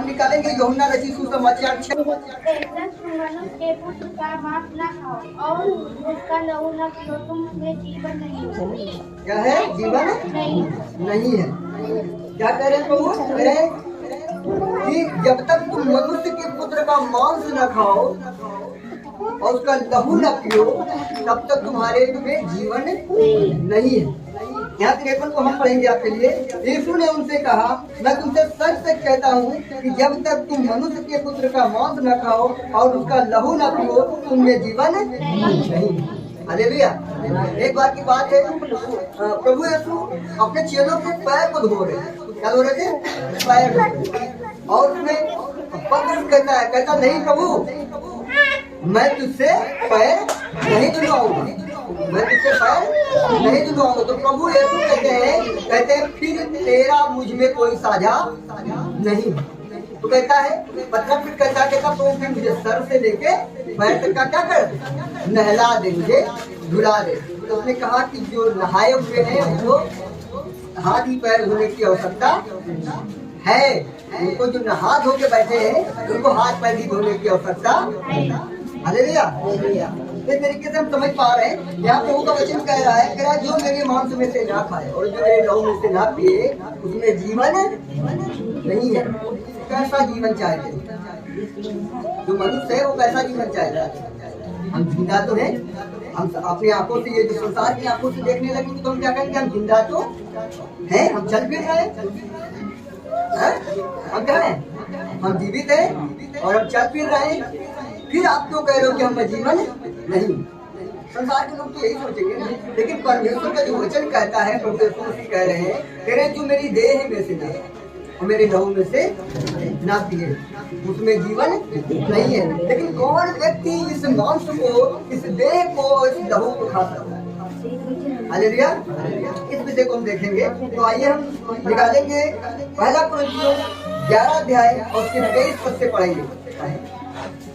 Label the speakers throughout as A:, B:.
A: हम निकालेंगे यूहन्ना रचित सुसमाचार 6।
B: मनुष्य के पुत्र का मांस न खाओ और उसका लहू न पियो, तुम में जीवन नहीं है।
A: क्या है? जीवन नहीं है। क्या कह रहे हैं प्रभु? कह रहे हैं कि जब तक तुम मनुष्य के पुत्र का मांस न खाओ और उसका लहू न पियो, तब तक तुम्हारे में जीवन नहीं है। यहाँ 53 को हम पढ़ेंगे आपके लिए। यीशु ने उनसे कहा, मैं तुमसे सच सच कहता हूँ कि जब तक तुम मनुष्य के पुत्र का मांस न खाओ और उसका लहू न पियो, तुममें जीवन नहीं। हालेलुया। एक बार की बात है, प्रभु यीशु अपने चेलों के पैर को धो रहे हैं। क्या धो रहे थे? पैर। और उसमें पतरस कहता नहीं प्रभु, मैं तुझसे पैर नहीं धुलवाऊंगा, मैं तुझसे पैर नहीं धुलवाऊंगा। तो प्रभु यीशु कहते हैं फिर तेरा मुझ में कोई साझा नहीं। तो कहता है पतरस फिर कहता तो फिर मुझे सर से लेके पैर तक का क्या कर, नहला दे, मुझे धुला दे। तो उसने कहा कि जो नहाए हुए हैं उनको हाथ ही पैर धोने की आवश्यकता है, उनको जो नहा धो के बैठे हैं उनको हाथ पैर भी धोने की आवश्यकता। हालेलुया। इस तरीके से हम समझ पा रहे हैं। यहाँ प्रभु का वचन कह रहा है जो मेरे मांस में से ना खाए और जो मेरे लहू में से ना पिए, उसमें जीवन नहीं है। कैसा जीवन चाहते? जो मनुष्य है वो कैसा जीवन चाहता है? हम जिंदा तो है, हम अपनी आंखों से, ये जो संसार की आंखों से देखने लगेंगे तो हम क्या कहेंगे? हम जिंदा तो है, हम चल फिर रहे हैं, हम क्या है? हम जीवित हैं और हम चल फिर रहे हैं। फिर आप क्यों कह रहे हो कि हम जीवन नहीं? संसार के लोग तो यही सोचेंगे ना, लेकिन परमेश्वर का जो वचन कहता है, प्रभु यीशु कह रहे हैं जो मेरी देह में से ना और मेरे लहू में से ना पिए, उसमें जीवन नहीं है। लेकिन कौन व्यक्ति इस मांस को, इस देह को, इस लहू को खा सकता है? हालेलुया। इस विषय को हम देखेंगे। तो आइए हम निकालेंगे पहला कुरिन्थियों 11 अध्याय और उसके 23 पद से पढ़ेंगे।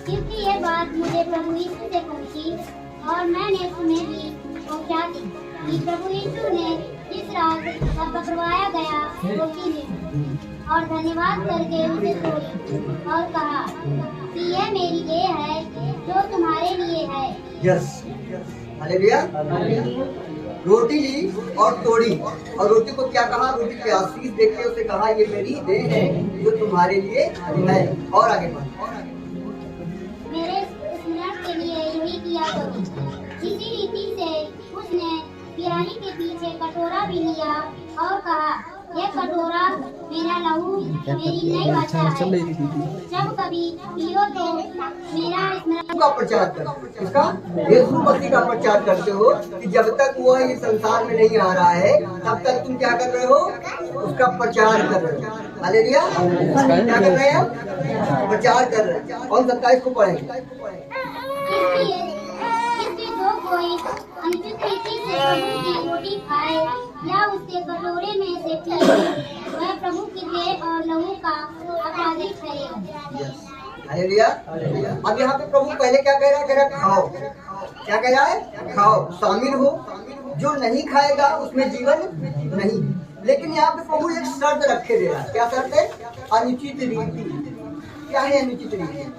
B: क्योंकि ये बात मुझे प्रभु यीशु से पहुंची और मैंने तुम्हें भी पहुंचा दी कि प्रभु यीशु ने जिस रात पकड़वाया गया रोटी ली और धन्यवाद करके उसे तोड़ी और कहा कि यह मेरी देह है जो तुम्हारे लिए है।
A: Yes, hallelujah. रोटी ली और तोड़ी, और रोटी को क्या कहा? रोटी की आशीष देके उसे कहा ये मेरी देह है जो तुम्हारे लिए है। और आगे बढ़,
B: मेरे स्मरण के लिए यही किया करो। इसी रीति से उसने पियाली के पीछे कटोरा भी लिया और कहा यह कटोरा मेरा लहू मेरी नई वाचा है, जब कभी पियो तो मेरा स्मरण
A: का प्रचार करो। इसका यीशु मसीह का प्रचार करते हो कि जब तक वह इस संसार में नहीं आ रहा है तब तक तुम क्या कर रहे हो? उसका प्रचार कर रहे हो। हालेलुया। क्या कर रहे हैं? प्रचार कर रहे हैं। और 27 को पढ़ेंगे।
B: जो कोई अनुचित रीति से प्रभु की रोटी खाए या उसके कटोरे में से पिए, वह प्रभु की देह और लहू का अपराधी ठहरेगा।
A: हालेलुया। अब यहाँ पे प्रभु पहले क्या कह रहा है? कह रहा है खाओ। क्या कह रहा है? खाओ, शामिल हो। जो नहीं खाएगा उसमें जीवन नहीं। लेकिन यहाँ पे प्रभु एक शर्त रखे दे रहा है। क्या शर्त है? अनुचित रीति। क्या है अनुचित रीति?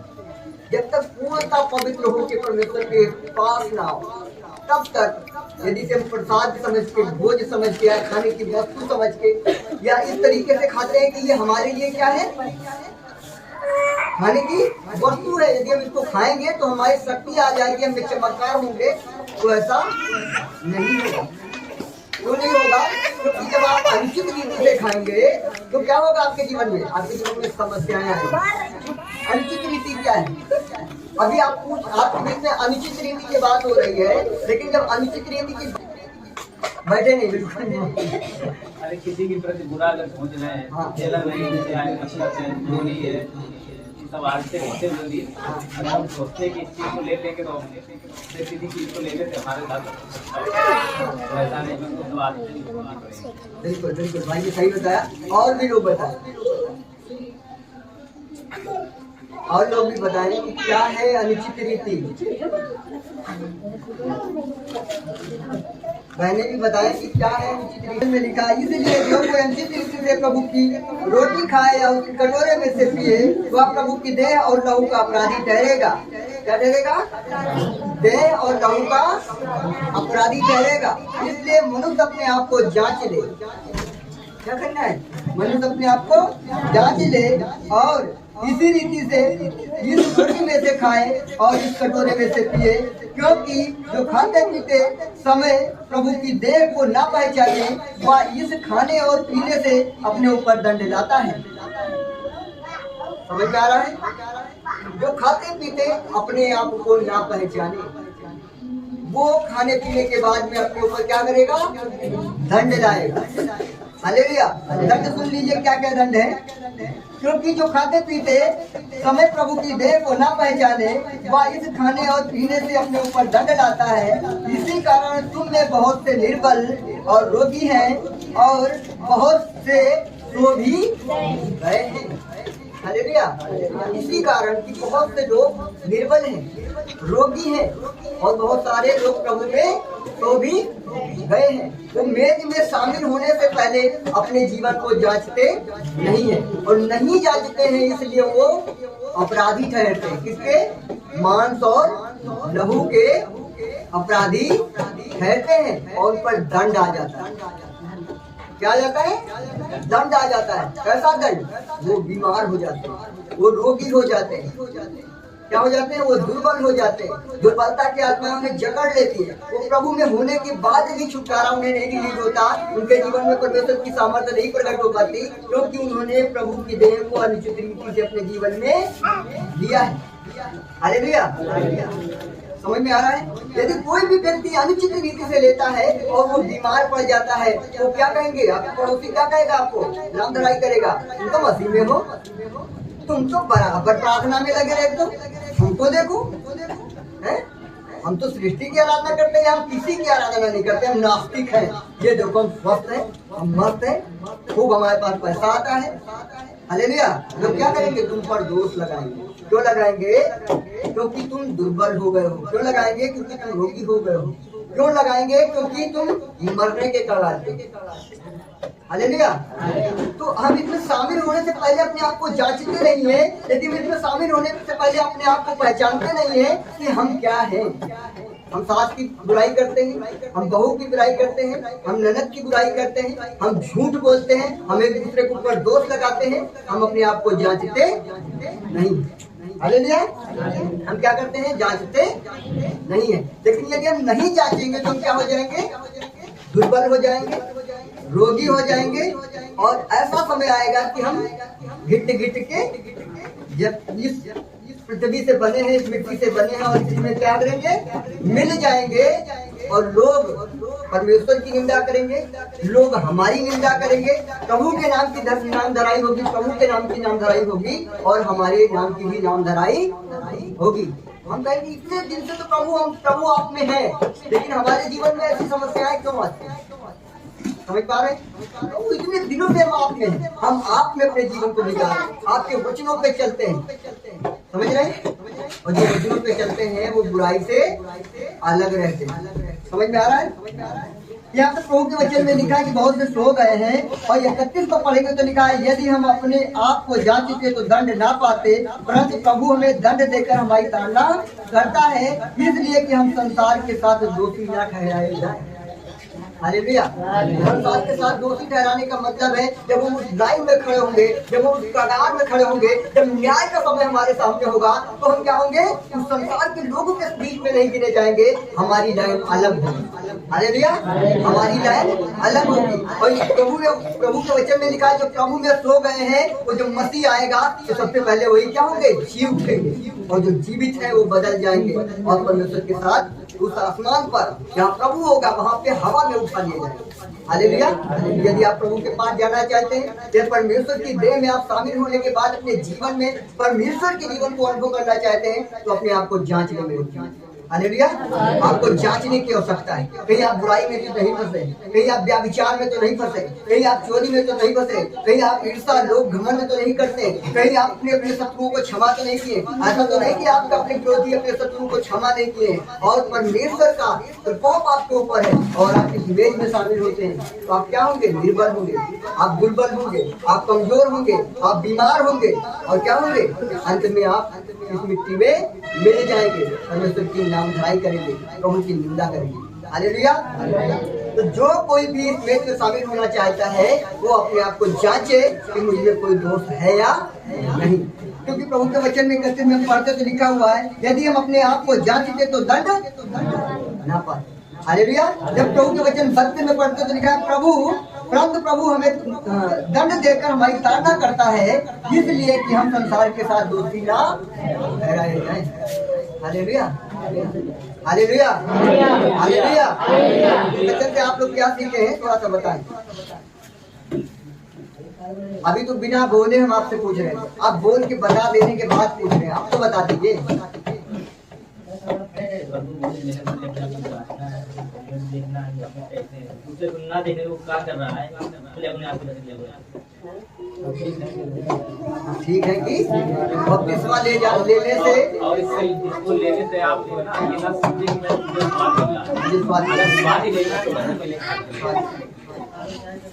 A: जब तक पूर्णतः पवित्र हो के परमेश्वर के पास ना हो, तब तक यदि से हम प्रसाद समझ के, भोज समझ के, या खाने की वस्तु समझ के, या इस तरीके से खाते हैं कि ये हमारे लिए क्या है? खाने की वस्तु है। यदि हम इसको खाएंगे तो हमारी शक्ति आ जाएगी, हम चमत्कार होंगे, तो ऐसा नहीं होगा। क्यों नहीं होगा? क्योंकि जब आप अनुचित रीति से खाएंगे तो क्या होगा आपके जीवन में? आपके जीवन में समस्याएं आएंगी। अनुचित रीति क्या है? अभी आपके बीच में अनुचित रीति की बात हो रही है, लेकिन जब अनुचित रीति की बैठे नहीं, बिल्कुल
C: अरे किसी के प्रति बुरा अगर सोच रहे हैं, चोरी है, सब आज से होते हुए अगर हम सोचते हैं कि इस चीज को ले लेंगे तो किसी चीज को ले लेते हमारे साथ ऐसा नहीं।
A: बिल्कुल बिल्कुल भाई ने सही बताया। और भी लोग बताए, और लोग भी बताएं कि क्या है अनुचित रीति। मैंने भी बताया कि क्या है अनुचित रीति में लिखा है। इसलिए जो कोई अनुचित रीति से प्रभु की रोटी खाए या उसके कटोरे में से पिए वह प्रभु की देह और लहू का अपराधी ठहरेगा। क्या ठहरेगा? देह और लहू का अपराधी ठहरेगा। इसलिए मनुष्य अपने आप को जांच ले। क्या करना है? मनुष्य अपने आप को जांच ले और इसी रीति से इस रोटी में से खाए और इस कटोरे में से पिए, क्योंकि जो खाते पीते समय प्रभु की देह को ना पहचाने वह इस खाने और पीने से अपने ऊपर दंड लाता है। समझ में आ रहा है? जो खाते पीते अपने आप को ना पहचाने वो खाने पीने के बाद में अपने ऊपर क्या करेगा? दंड लाएगा। हालेलुया। दंड सुन लीजिए क्या क्या दंड है। क्योंकि जो खाते पीते समय प्रभु की देह को ना पहचाने वह इस खाने और पीने से अपने ऊपर दंड लाता है। इसी कारण तुम में बहुत से निर्बल और रोगी हैं और बहुत से सो भी गए हैं। हालेलुया। इसी कारण कि बहुत से लोग निर्बल हैं, रोगी हैं और बहुत सारे लोग प्रभु में तो भी गए हैं। वो मेज में शामिल होने से पहले अपने जीवन को जांचते नहीं है और नहीं जांचते हैं, इसलिए वो अपराधी ठहरते हैं। किसके? मांस और लहू के अपराधी ठहरते हैं और उन पर दंड आ जाता है। क्या आ जाता है? दंड आ जाता है। कैसा दंड? वो बीमार हो जाते हैं, वो रोगी हो जाते हैं। क्या हो जाते हैं? वो दुर्बल हो जाते हैं। दुर्बलता की आत्मा उन्हें जकड़ लेती है। वो प्रभु में होने के बाद भी छुटकारा उन्हें नहीं रिलीज होता। उनके जीवन में परमेश्वर की सामर्थ्य नहीं प्रकट हो पाती, क्योंकि उन्होंने प्रभु की देह को अनुचित रीति से अपने जीवन में लिया है। हालेलुया। समझ में आ रहा है? यदि कोई भी व्यक्ति अनुचित रीति से लेता है और वो बीमार पड़ जाता है तो क्या कहेंगे? आपके पड़ोसी क्या कहेगा? आपको नाम धराई करेगा। तुम तो मसीह में हो, तुम तो बराबर प्रार्थना में लगे रहते हो, हमको देखो हैं? हम तो सृष्टि की आराधना करते हैं, हम किसी की आराधना नहीं करते। हम नास्तिक हैं। ये देखो हम स्वस्थ हैं, हम मस्त हैं, खूब हमारे पास पैसा आता है। हालेलुया। लोग क्या करेंगे? तुम पर दोष लगाएंगे। क्यों लगाएंगे? क्योंकि तुम दुर्बल हो गए हो। क्यों लगाएंगे? क्योंकि तुम रोगी हो गए हो। क्यों लगाएंगे? क्योंकि तुम मरने के कगार पे। हालेलुया। तो हम इसमें शामिल होने से पहले अपने आप को जांचते नहीं है। यदि हम इसमें शामिल होने से पहले अपने आप को पहचानते नहीं है कि हम क्या हैं। हम सास की बुराई करते हैं, हम बहू की बुराई करते हैं, हम ननद की बुराई करते हैं, हम झूठ बोलते हैं, हम एक दूसरे के ऊपर दोष लगाते हैं। हम अपने आप को जांचते नहीं। हालेलुया। हम क्या करते हैं? जांचते नहीं है। लेकिन यदि हम नहीं जांचेंगे तो हम क्या हो जाएंगे? दुर्बल हो जाएंगे, रोगी हो जाएंगे और ऐसा समय आएगा कि हम घिट के जब इस पृथ्वी से बने हैं, इस मिट्टी से बने हैं और इसमें क्या करेंगे? मिल जाएंगे और लोग परमेश्वर की निंदा करेंगे, लोग हमारी निंदा करेंगे। प्रभु के नाम की नाम धराई होगी, प्रभु के नाम की नाम धराई होगी और हमारे नाम की भी नाम धराई होगी। हम कहेंगे इतने दिन से तो प्रभु आप में है, लेकिन हमारे जीवन में ऐसी समस्याएं क्यों आती हैं? समझ पा रहे? तो इतने दिनों से हम आप में हैं, हम आप में अपने जीवन को बिता रहे हैं, आपके वचनों पे चलते हैं। समझ रहे? और जो वचनों पे चलते हैं वो बुराई से अलग रहते हैं। समझ में आ रहा है? यहाँ पर प्रभु के वचन में लिखा है कि बहुत से सो गए हैं। और 31 को पढ़ेंगे तो लिखा है, यदि हम अपने आप को जांचते तो दंड ना पाते, परंतु प्रभु हमें दंड देकर हमारी ताड़ना करता है, इसलिए कि हम संसार के साथ दोषी न ठहराए जाए। हालेलुया। संसार के साथ दोषी ठहराने का मतलब है जब हम उस लाइन में खड़े होंगे, जब हम उस कगार में खड़े होंगे, जब न्याय का समय हमारे सामने होगा तो हम क्या होंगे? उस संसार के लोगों के बीच में नहीं गिने जाएंगे। हमारी लाइन अलग होगी। हालेलुया। हमारी लाइन अलग होगी। और प्रभु के वचन में लिखा है जो प्रभु में सो गए हैं वो जो मसीह आएगा तो सबसे पहले वही क्या होंगे? जी उठेंगे और जो जीवित है वो बदल जाएंगे और परमेश्वर के साथ उस आसमान पर जहाँ प्रभु होगा वहाँ पे हवा में उठा लिया जाएगा। हालेलुया। यदि आप प्रभु के पास जाना चाहते हैं, या परमेश्वर की देह में आप शामिल होने के बाद अपने जीवन में परमेश्वर के जीवन को अनुभव करना चाहते हैं तो अपने आप को जांच लेंगे। हालेलुया। आपको जांचने की आवश्यकता है, कहीं आप बुराई में तो नहीं फंसे, कहीं आप व्याभिचार में तो नहीं फंसे, कहीं आप चोरी में तो नहीं फंसे, कहीं आप ईर्षा लोभ घमंड तो नहीं करते, कहीं आपने अपने शत्रुओं को क्षमा तो नहीं किए। ऐसा तो नहीं कि आपका अपने विरोधी अपने शत्रु को क्षमा नहीं किए और परमेश्वर का प्रकोप आपके ऊपर है और आप इस इमेज में शामिल होते हैं, तो आप क्या होंगे? निर्बल होंगे, आप दुर्बल होंगे, आप कमजोर होंगे, आप बीमार होंगे और क्या होंगे? अंत में आप इस मिट्टी में मिल जाएंगे, परमेश्वर की नामधराई करेंगे, प्रभु की निंदा करेंगे। हालेलुया। तो जो कोई भी इस इमेज में शामिल होना चाहता है वो अपने आप को जांचे कि मुझे कोई दोष है या नहीं, क्योंकि प्रभु के वचन में कहते में पढ़ते तो लिखा हुआ है, यदि हम अपने आप को जांचते तो दंड ना पाए। हालेलुया। जब प्रभु के वचन सत्य में पढ़ते तो लिखा है, प्रभु हमें दंड देकर हमारी ताड़ना करता है, इसलिए कि हम संसार के साथ दोषी ना ठहराए जाएं। Hallelujah, hallelujah, hallelujah. वचन से आप लोग क्या सीखे हैं थोड़ा सा बताएं। अभी तो बिना बोले हम आपसे पूछ रहे हैं, आप बोल के बता देने के बाद पूछ रहे हैं, आप तो बता दीजिए।
C: ना देखे वो क्या कर रहा है, अपने आप
A: ठीक है कि बपतिस्मा लेने से
C: और इसको लेने से आप जो है ना ये ना समझे कि मैं बात ही लेना।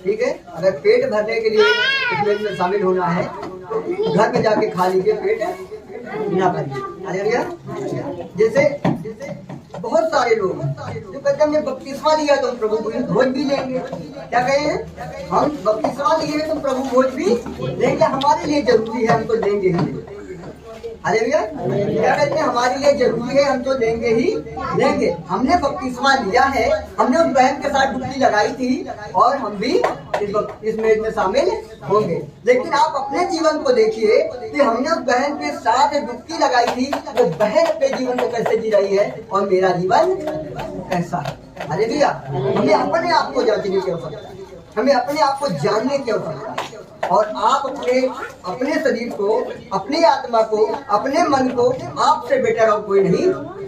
A: ठीक है, अगर पेट भरने के लिए इस में शामिल होना है तो घर में जाके खा लीजिए, पेट ना भरिए। हालेलुया। जैसे बहुत सारे लोग जो कहते हैं बपतिस्मा लिया तो हम प्रभु भोज भी लेंगे, क्या कहे हैं? हम बपतिस्मा लिए तो प्रभु भोज भी लेंगे, हमारे लिए जरूरी है, हम तो लेंगे ही। हालेलुया। क्या कहते हैं? हमारे लिए जरूरी है, हम तो लेंगे ही लेंगे। हमने बपतिस्मा लिया है, हमने उस बहन के साथ डुबकी लगाई थी और हम भी इस मेज में शामिल होंगे। लेकिन आप अपने जीवन को देखिए कि हमने उस बहन के साथ डुबकी लगाई थी, वो बहन अपने जीवन को कैसे जी रही है और मेरा जीवन कैसा है। हालेलुया। हमें अपने आप को जांचने की आवश्यकता है, हमें अपने आप को जानने की आवश्यकता है और आप अपने शरीर को, अपनी आत्मा को, अपने मन को आपसे बेटर और कोई नहीं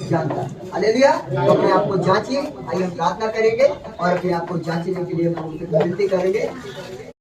A: जानता। हालेलुया। तो अपने आप को जांचिए। आइए हम प्रार्थना करेंगे और अपने आप को जांचने के लिए विनती करेंगे।